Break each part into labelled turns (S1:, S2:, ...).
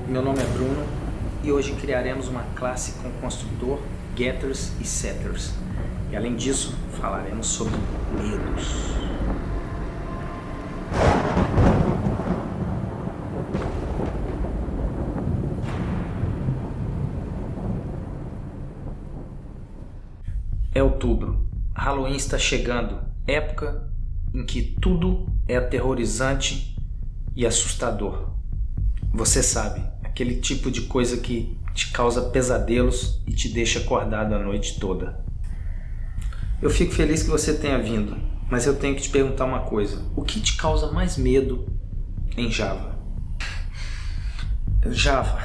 S1: Meu nome é Bruno e hoje criaremos uma classe com construtor, getters e setters. E além disso, falaremos sobre medos. É outubro. Halloween está chegando, época em que tudo é aterrorizante e assustador. Você sabe, aquele tipo de coisa que te causa pesadelos e te deixa acordado a noite toda. Eu fico feliz que você tenha vindo, mas eu tenho que te perguntar uma coisa. O que te causa mais medo em Java? Java.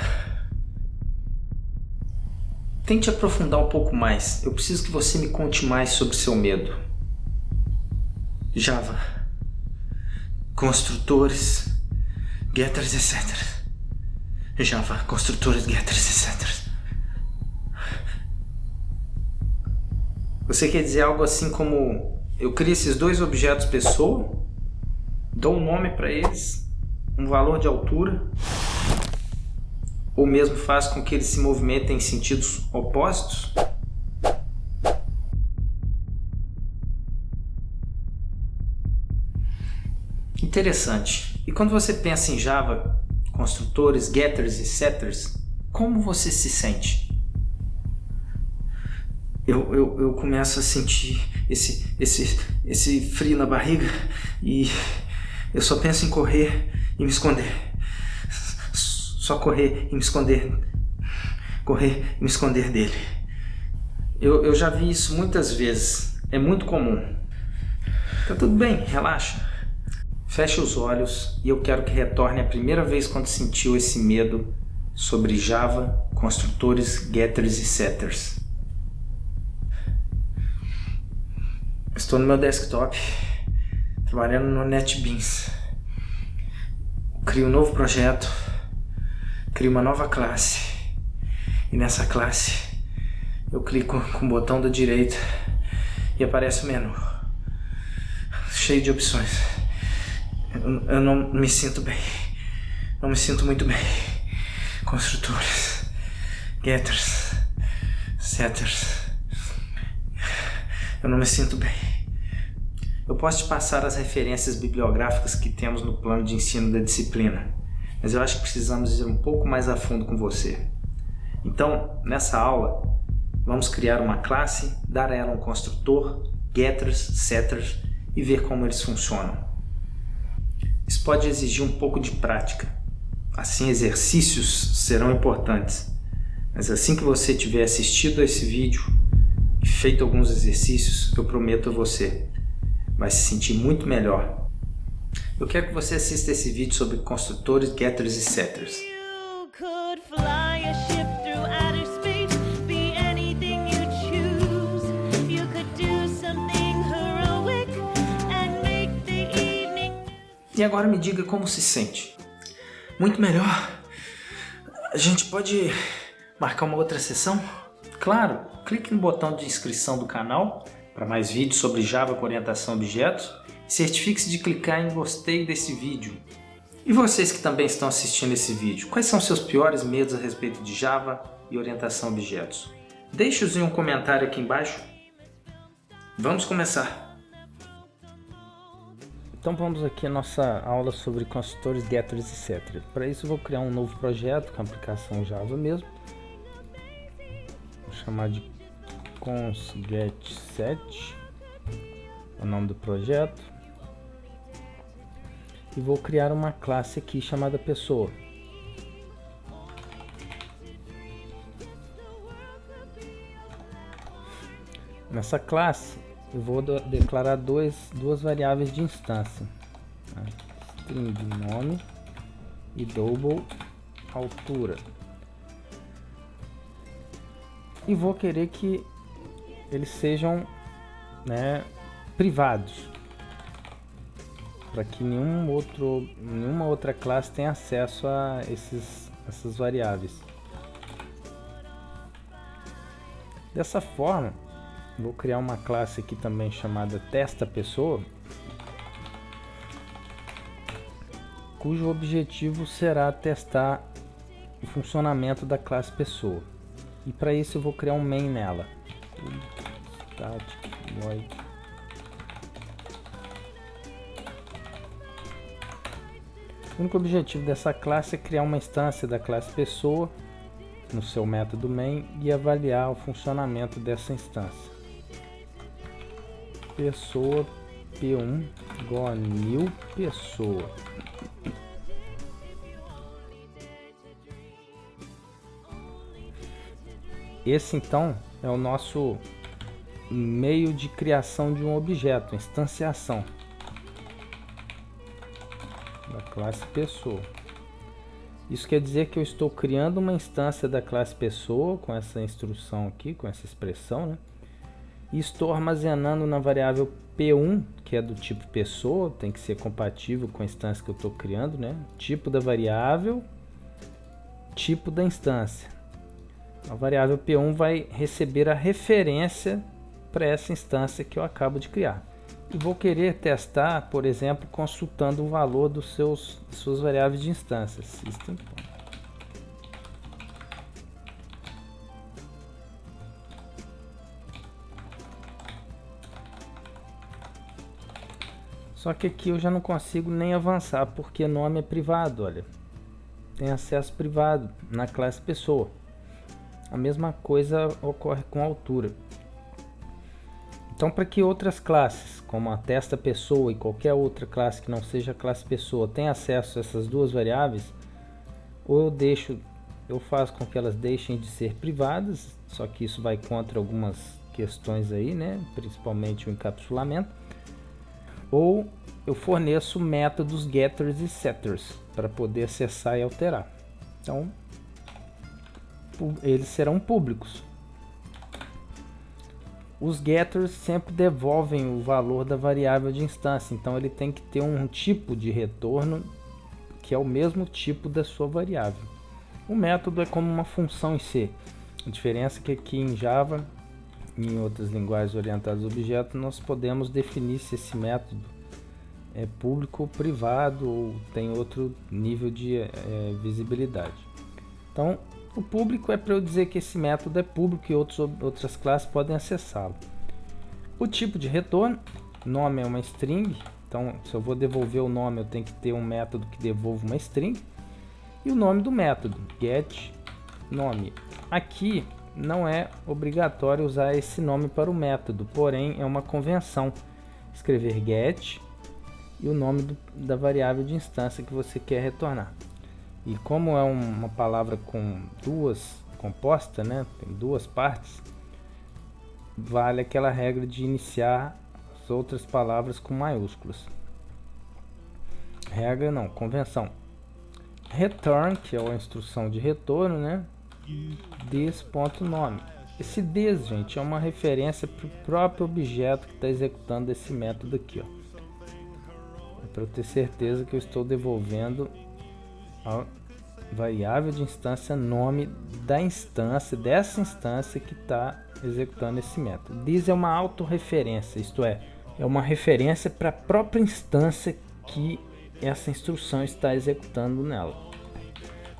S1: Tente aprofundar um pouco mais. Eu preciso que você me conte mais sobre seu medo. Java. Construtores, getters, etc. Java, construtores, getters, etc. Você quer dizer algo assim como: eu crio esses dois objetos pessoa, dou um nome para eles, um valor de altura, ou mesmo faz com que eles se movimentem em sentidos opostos? Interessante. E quando você pensa em Java, construtores, getters e setters, como você se sente? Eu começo a sentir esse frio na barriga e eu só penso em correr e me esconder. Só correr e me esconder. Correr e me esconder dele. Eu já vi isso muitas vezes. É muito comum. Tá tudo bem, relaxa. Feche os olhos e eu quero que retorne a primeira vez quando sentiu esse medo sobre Java, construtores, getters e setters. Estou no meu desktop, trabalhando no NetBeans. Crio um novo projeto, crio uma nova classe. E nessa classe, eu clico com o botão da direita e aparece o menu, cheio de opções. Eu não me sinto bem, não me sinto muito bem. Construtores, getters, setters. Eu não me sinto bem. Eu posso te passar as referências bibliográficas que temos no plano de ensino da disciplina, mas eu acho que precisamos ir um pouco mais a fundo com você. Então, nessa aula, vamos criar uma classe, dar a ela um construtor, getters, setters e ver como eles funcionam. Isso pode exigir um pouco de prática. Assim, exercícios serão importantes. Mas assim que você tiver assistido a esse vídeo e feito alguns exercícios, eu prometo a você, vai se sentir muito melhor. Eu quero que você assista esse vídeo sobre construtores, getters e setters. E agora me diga como se sente. Muito melhor. A gente pode marcar uma outra sessão? Claro, clique no botão de inscrição do canal para mais vídeos sobre Java com orientação a objetos e certifique-se de clicar em gostei desse vídeo. E vocês que também estão assistindo esse vídeo, quais são seus piores medos a respeito de Java e orientação a objetos? Deixe-os em um comentário aqui embaixo. Vamos começar! Então vamos aqui a nossa aula sobre construtores, getters e setters. Para isso eu vou criar um novo projeto com aplicação Java mesmo. Vou chamar de consgetSet, o nome do projeto. E vou criar uma classe aqui chamada pessoa. Nessa classe eu vou declarar duas variáveis de instância, tá? String nome e double altura. E vou querer que eles sejam, privados, para que nenhuma outra classe tenha acesso a essas variáveis. Dessa forma, vou criar uma classe aqui também chamada testa-pessoa, cujo objetivo será testar
S2: o funcionamento da classe pessoa. E para isso eu vou criar um main nela. Static void. O único objetivo dessa classe é criar uma instância da classe pessoa no seu método main e avaliar o funcionamento dessa instância. Pessoa P1 igual a new pessoa. Esse então é o nosso meio de criação de um objeto, instanciação da classe pessoa. Isso quer dizer que eu estou criando uma instância da classe pessoa com essa instrução aqui, com essa expressão, né? E estou armazenando na variável P1, que é do tipo pessoa, tem que ser compatível com a instância que eu estou criando, né? Tipo da variável, tipo da instância. A variável P1 vai receber a referência para essa instância que eu acabo de criar. E vou querer testar, por exemplo, consultando o valor das suas variáveis de instância. System. Só que aqui eu já não consigo nem avançar, porque nome é privado, olha. Tem acesso privado na classe pessoa. A mesma coisa ocorre com a altura. Então, para que outras classes, como a testa pessoa e qualquer outra classe que não seja a classe pessoa, tenha acesso a essas duas variáveis, ou eu faço com que elas deixem de ser privadas, só que isso vai contra algumas questões aí, né? Principalmente o encapsulamento, ou eu forneço métodos getters e setters para poder acessar e alterar. Então, eles serão públicos. Os getters sempre devolvem o valor da variável de instância, então ele tem que ter um tipo de retorno que é o mesmo tipo da sua variável. O método é como uma função em C. A diferença é que aqui em Java e em outras linguagens orientadas a objetos nós podemos definir se esse método é público ou privado ou tem outro nível de visibilidade. Então, o público é para eu dizer que esse método é público e outras classes podem acessá-lo. O tipo de retorno, nome é uma string, então se eu vou devolver o nome eu tenho que ter um método que devolva uma string. E o nome do método, get nome. Aqui não é obrigatório usar esse nome para o método, porém é uma convenção escrever get e o nome da variável de instância que você quer retornar. E como é uma palavra com composta, né? Tem duas partes, vale aquela regra de iniciar as outras palavras com maiúsculas. Regra não, convenção. Return, que é a instrução de retorno, né? This.nome. Esse this, gente, é uma referência para o próprio objeto que está executando esse método aqui, ó. É para eu ter certeza que eu estou devolvendo a variável de instância nome da instância, dessa instância que está executando esse método. This é uma autorreferência, isto é uma referência para a própria instância que essa instrução está executando nela.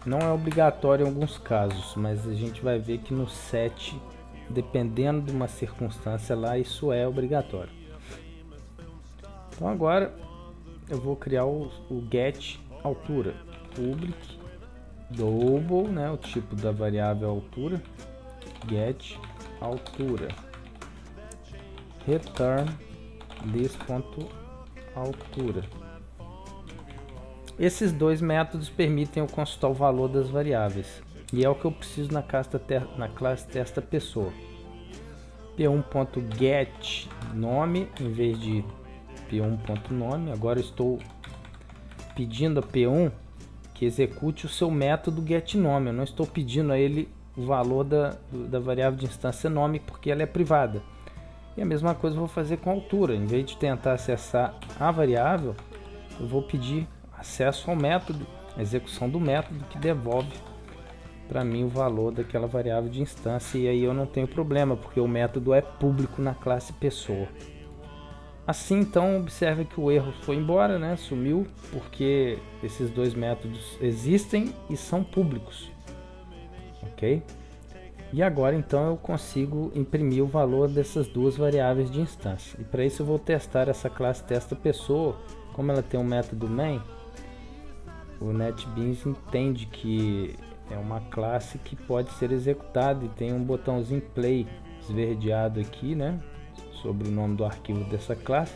S2: Não é obrigatório em alguns casos, mas a gente vai ver que no set, dependendo de uma circunstância lá, isso é obrigatório. Então agora eu vou criar o get altura, public double, né, o tipo da variável altura, get altura, return this.altura. Esses dois métodos permitem eu consultar o valor das variáveis e é o que eu preciso na classe testa pessoa. p1.get nome em vez de p1.nome. Agora eu estou pedindo a p1 que execute o seu método getNome. Eu não estou pedindo a ele o valor da variável de instância nome porque ela é privada. E a mesma coisa eu vou fazer com a altura. Em vez de tentar acessar a variável, eu vou pedir acesso ao método, a execução do método que devolve para mim o valor daquela variável de instância, e aí eu não tenho problema, porque o método é público na classe pessoa. Assim, então, observe que o erro foi embora, né? Sumiu, porque esses dois métodos existem e são públicos. ok? E agora então eu consigo imprimir o valor dessas duas variáveis de instância. E para isso eu vou testar essa classe testa-pessoa. Como ela tem um método main, o NetBeans entende que é uma classe que pode ser executada e tem um botãozinho play esverdeado aqui, né, sobre o nome do arquivo dessa classe.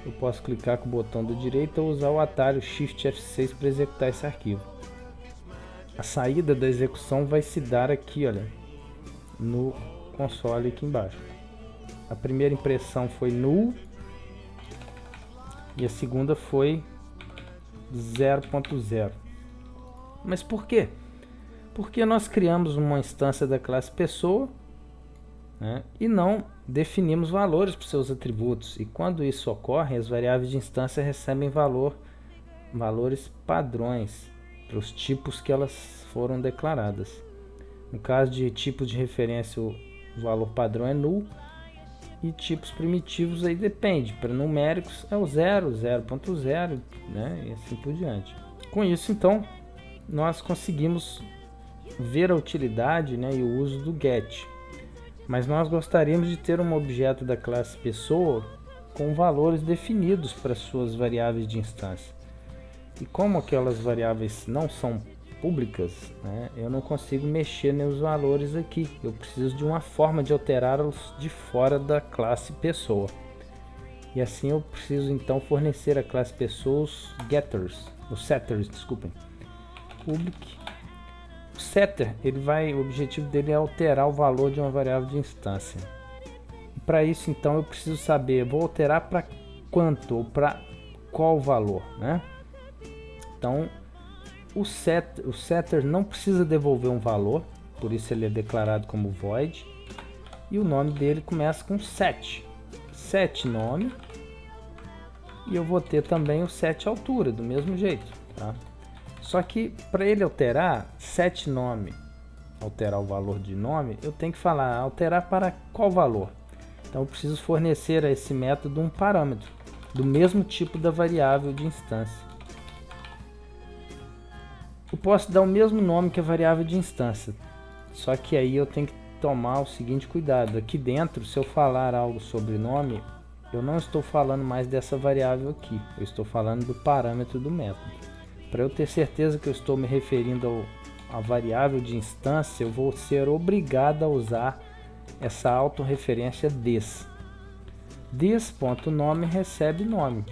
S2: Eu posso clicar com o botão da direita ou usar o atalho Shift F6 para executar esse arquivo. A saída da execução vai se dar aqui, olha, no console aqui embaixo. A primeira impressão foi null e a segunda foi 0.0. Mas por quê? Porque nós criamos uma instância da classe pessoa, né, e não definimos valores para seus atributos. E quando isso ocorre, as variáveis de instância recebem valores padrões para os tipos que elas foram declaradas. No caso de tipos de referência, o valor padrão é null, e tipos primitivos aí depende. Para numéricos é o 0, 0.0, né, e assim por diante. Com isso, então, nós conseguimos ver a utilidade, né, e o uso do get. Mas nós gostaríamos de ter um objeto da classe pessoa com valores definidos para suas variáveis de instância. E como aquelas variáveis não são públicas, né, eu não consigo mexer nos valores aqui. Eu preciso de uma forma de alterá-los de fora da classe pessoa. E assim eu preciso então fornecer à classe pessoa os setters, desculpem. Public. O setter, o objetivo dele é alterar o valor de uma variável de instância. Para isso então eu preciso saber, vou alterar para quanto ou para qual valor, né? Então o setter não precisa devolver um valor, por isso ele é declarado como void, e o nome dele começa com set nome, e eu vou ter também o set altura, do mesmo jeito, tá? Só que para ele alterar set nome, alterar o valor de nome, eu tenho que falar alterar para qual valor. Então eu preciso fornecer a esse método um parâmetro do mesmo tipo da variável de instância. Eu posso dar o mesmo nome que a variável de instância, só que aí eu tenho que tomar o seguinte cuidado. Aqui dentro, se eu falar algo sobre nome, eu não estou falando mais dessa variável aqui, eu estou falando do parâmetro do método. Para eu ter certeza que eu estou me referindo à variável de instância, eu vou ser obrigado a usar essa autorreferência this. This.nome recebe nome.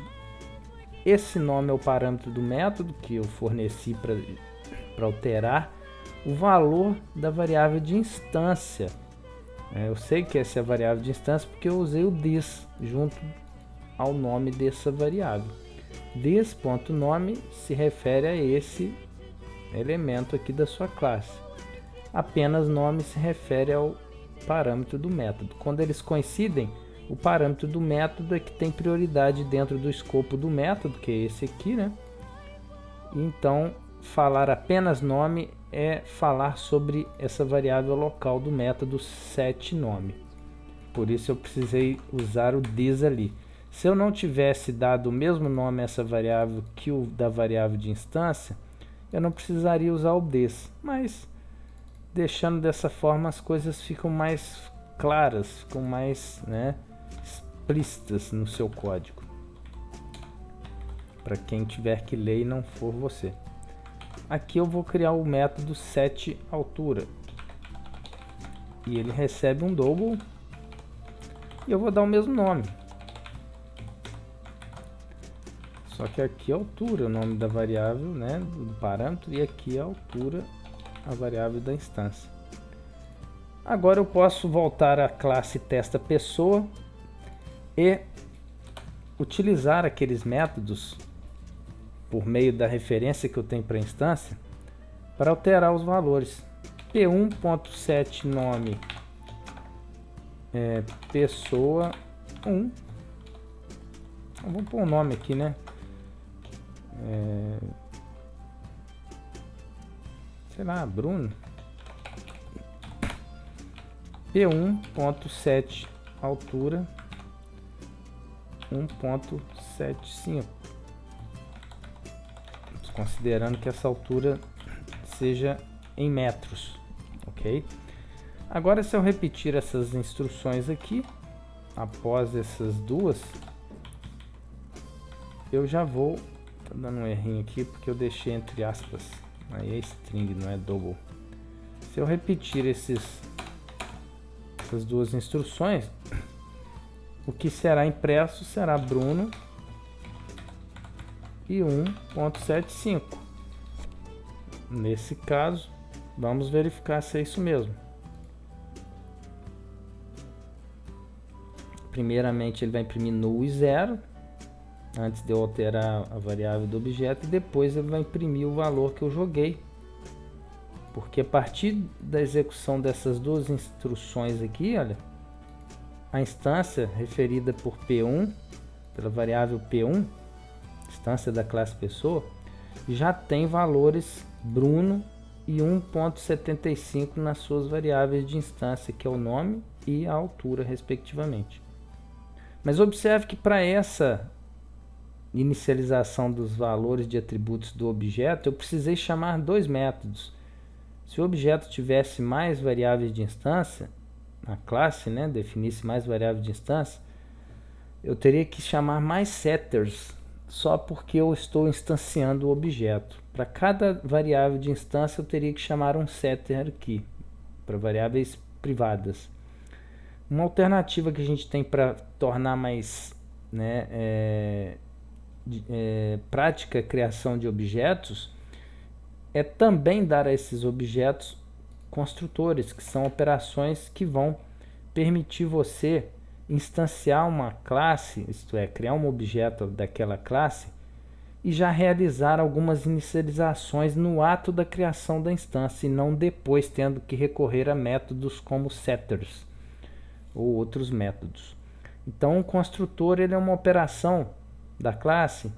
S2: Esse nome é o parâmetro do método que eu forneci para alterar o valor da variável de instância. Eu sei que essa é a variável de instância porque eu usei o this junto ao nome dessa variável. This.nome se refere a esse elemento aqui da sua classe. Apenas nome se refere ao parâmetro do método. Quando eles coincidem, o parâmetro do método é que tem prioridade dentro do escopo do método, que é esse aqui, né? Então, falar apenas nome é falar sobre essa variável local do método setNome. Por isso eu precisei usar o this ali. Se eu não tivesse dado o mesmo nome a essa variável que o da variável de instância, eu não precisaria usar o this. Mas, deixando dessa forma, as coisas ficam mais claras, ficam mais, né, explícitas no seu código. Para quem tiver que ler e não for você. Aqui eu vou criar o método setAltura. E ele recebe um double. E eu vou dar o mesmo nome. Só que aqui é altura, o nome da variável, né, do parâmetro, e aqui é altura, a variável da instância. Agora eu posso voltar à classe testa-pessoa e utilizar aqueles métodos por meio da referência que eu tenho para a instância para alterar os valores. P1.setNome pessoa 1. Vamos pôr um nome aqui, né? Sei lá, Bruno. P1.set altura 1.75, considerando que essa altura seja em metros, ok? ok? Agora, se eu repetir essas instruções aqui, após essas duas, eu já vou... Tá dando um errinho aqui porque eu deixei entre aspas, aí é string, não é double. Se eu repetir essas duas instruções, o que será impresso será Bruno e 1.75. Nesse caso, vamos verificar se é isso mesmo. Primeiramente, ele vai imprimir null e 0, antes de eu alterar a variável do objeto, e depois ele vai imprimir o valor que eu joguei. Porque a partir da execução dessas duas instruções aqui, olha, a instância referida por P1, pela variável P1, instância da classe pessoa, já tem valores Bruno e 1.75 nas suas variáveis de instância, que é o nome e a altura, respectivamente. Mas observe que para essa inicialização dos valores de atributos do objeto, eu precisei chamar dois métodos. Se o objeto tivesse mais variáveis de instância, a classe, né, definisse mais variáveis de instância, eu teria que chamar mais setters, só porque eu estou instanciando o objeto. Para cada variável de instância, eu teria que chamar um setter aqui, para variáveis privadas. Uma alternativa que a gente tem para tornar mais, né, prática a criação de objetos é também dar a esses objetos construtores, que são operações que vão permitir você instanciar uma classe, isto é, criar um objeto daquela classe e já realizar algumas inicializações no ato da criação da instância e não depois tendo que recorrer a métodos como setters ou outros métodos. Então, o construtor ele é uma operação da classe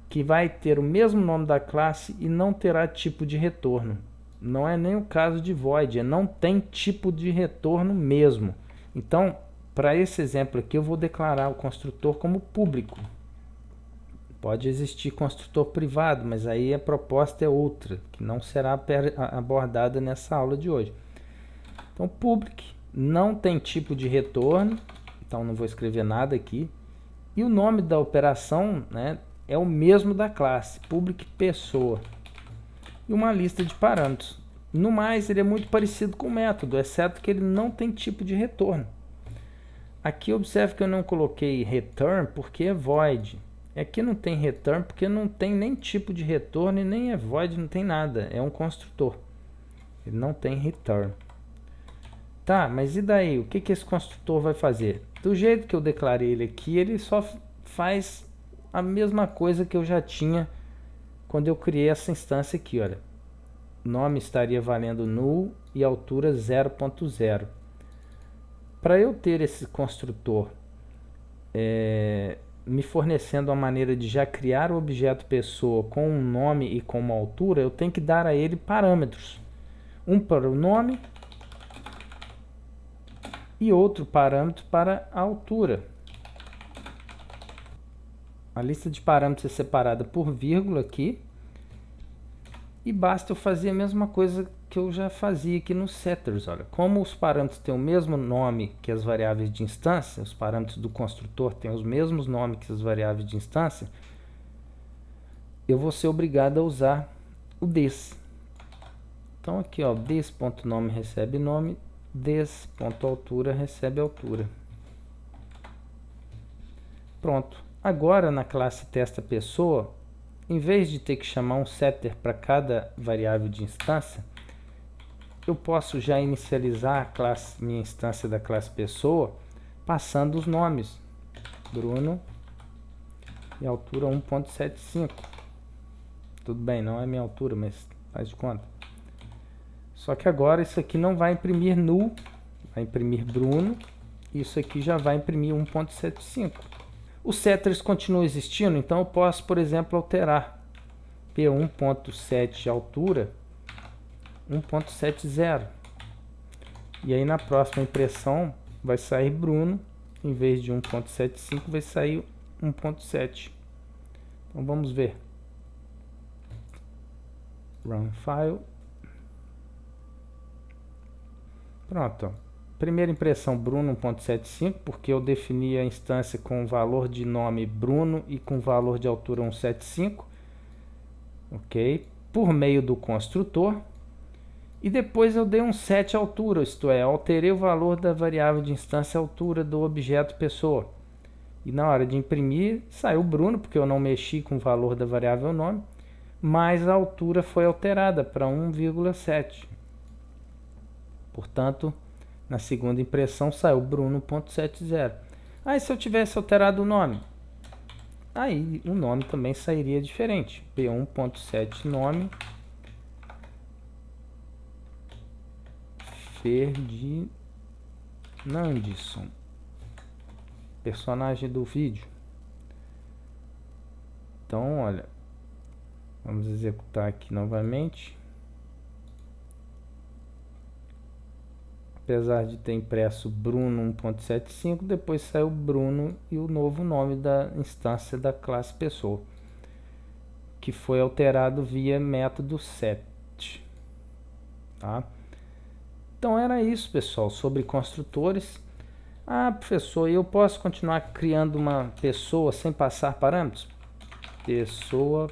S2: que vai ter o mesmo nome da classe e não terá tipo de retorno. Não é nem o caso de void, não tem tipo de retorno mesmo. Então, para esse exemplo aqui, eu vou declarar o construtor como público. Pode existir construtor privado, mas aí a proposta é outra, que não será abordada nessa aula de hoje. Então, public não tem tipo de retorno, então não vou escrever nada aqui. E o nome da operação, né, é o mesmo da classe, public pessoa. E uma lista de parâmetros. No mais, ele é muito parecido com o método, exceto que ele não tem tipo de retorno. Aqui observe que eu não coloquei return porque é void. Aqui não tem return porque não tem nem tipo de retorno e nem é void, não tem nada. É um construtor. Ele não tem return. Tá, mas e daí? O que esse construtor vai fazer? Do jeito que eu declarei ele aqui, ele só faz a mesma coisa que eu já tinha quando eu criei essa instância aqui, olha. O nome estaria valendo null e altura 0.0. Para eu ter esse construtor me fornecendo uma maneira de já criar o objeto pessoa com um nome e com uma altura, eu tenho que dar a ele parâmetros. Um para o nome e outro parâmetro para a altura. A lista de parâmetros é separada por vírgula aqui. E basta eu fazer a mesma coisa que eu já fazia aqui nos setters. Olha, como os parâmetros têm o mesmo nome que as variáveis de instância, os parâmetros do construtor têm os mesmos nomes que as variáveis de instância, eu vou ser obrigado a usar o this. Então aqui, ó, this.nome recebe nome, this.altura recebe altura. Pronto. Agora na classe testa pessoa, em vez de ter que chamar um setter para cada variável de instância, eu posso já inicializar a classe, minha instância da classe pessoa, passando os nomes. Bruno e altura 1.75. Tudo bem, não é minha altura, mas faz de conta. Só que agora isso aqui não vai imprimir null, vai imprimir Bruno, e isso aqui já vai imprimir 1.75. Os setters continuam existindo, então eu posso, por exemplo, alterar P1.7 altura 1.70. E aí na próxima impressão vai sair Bruno, em vez de 1.75 vai sair 1.7. Então vamos ver. Run file. Pronto, ó. Primeira impressão Bruno 1.75, porque eu defini a instância com o valor de nome Bruno e com valor de altura 175, ok? Por meio do construtor. E depois eu dei um set altura, isto é, alterei o valor da variável de instância altura do objeto pessoa. E na hora de imprimir, saiu Bruno, porque eu não mexi com o valor da variável nome, mas a altura foi alterada para 1,7. Portanto, na segunda impressão saiu Bruno.70. Aí se eu tivesse alterado o nome, aí o nome também sairia diferente. P1.7 nome Ferdinandson, personagem do vídeo. Então, olha, vamos executar aqui novamente. Apesar de ter impresso Bruno 1.75, depois saiu Bruno e o novo nome da instância da classe pessoa, que foi alterado via método set. Tá? Então era isso, pessoal, sobre construtores. Ah, professor, eu posso continuar criando uma pessoa sem passar parâmetros? Pessoa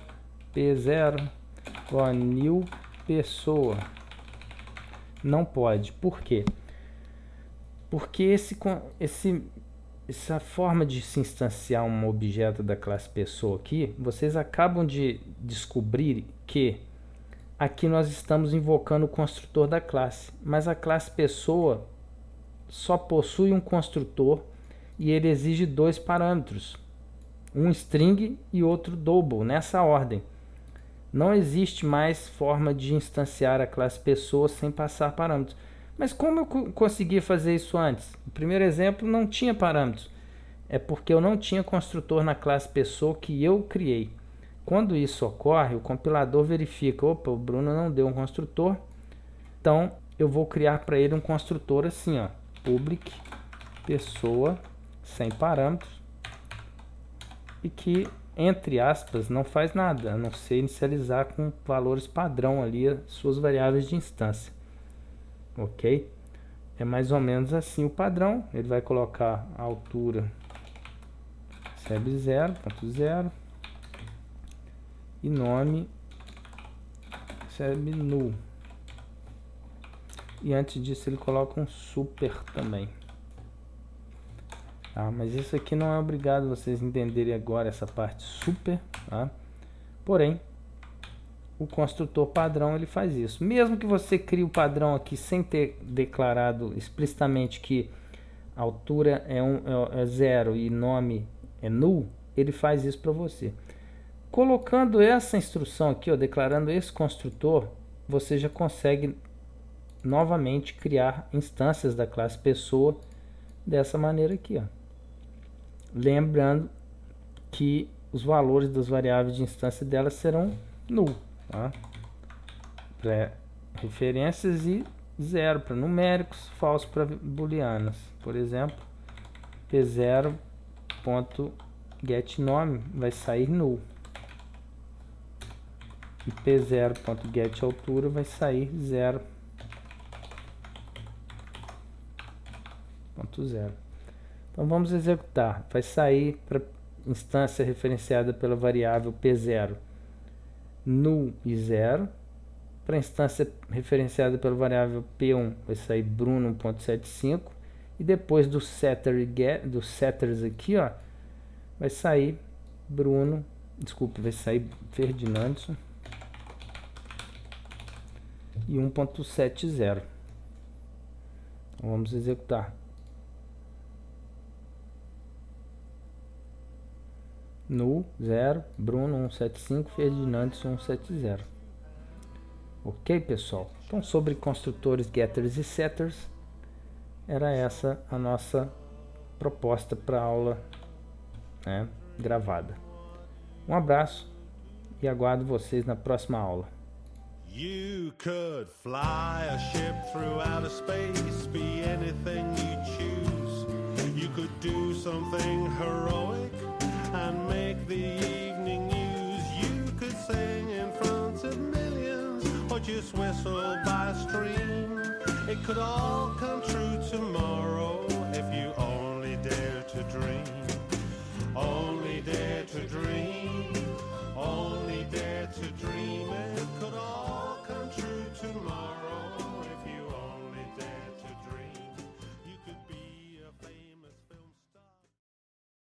S2: P0 igual a new pessoa. Não pode. Por quê? Porque essa forma de se instanciar um objeto da classe pessoa aqui, vocês acabam de descobrir que aqui nós estamos invocando o construtor da classe, mas a classe pessoa só possui um construtor e ele exige dois parâmetros, um string e outro double, nessa ordem. Não existe mais forma de instanciar a classe pessoa sem passar parâmetros. Mas como eu consegui fazer isso antes? O primeiro exemplo não tinha parâmetros. É porque eu não tinha construtor na classe pessoa que eu criei. Quando isso ocorre, o compilador verifica, opa, o Bruno não deu um construtor, então eu vou criar para ele um construtor assim, ó, public pessoa sem parâmetros, e que, entre aspas, não faz nada, a não ser inicializar com valores padrão ali as suas variáveis de instância. Ok? É mais ou menos assim o padrão. Ele vai colocar a altura seb 0.0 e nome seb null. E antes disso ele coloca um super também. Tá? Mas isso aqui não é obrigado vocês entenderem agora essa parte super, tá? Porém, o construtor padrão ele faz isso. Mesmo que você crie o padrão aqui sem ter declarado explicitamente que a altura é 0 e nome é null, ele faz isso para você. Colocando essa instrução aqui, ó, declarando esse construtor, você já consegue novamente criar instâncias da classe pessoa dessa maneira aqui, ó. Lembrando que os valores das variáveis de instância delas serão null, tá? Para referências e 0 para numéricos, falso para booleanas. Por exemplo, p0.getNome vai sair null. E p0.getAltura vai sair 0.0. Então vamos executar. Vai sair para instância referenciada pela variável p0 null e 0. Para instância referenciada pela variável p1 vai sair Bruno 1.75. E depois do setters aqui, ó, vai sair vai sair Ferdinandson e 1.70. Então, vamos executar. Null 0, Bruno 175, Ferdinandson 170. Ok, pessoal? Então, sobre construtores getters e setters, era essa a nossa proposta para a aula, né, gravada. Um abraço e aguardo vocês na próxima aula.
S3: You could fly a ship through outer space, be anything you choose. You could do something heroic and make the evening news. You could sing in front of millions or just whistle by a stream. it could all come true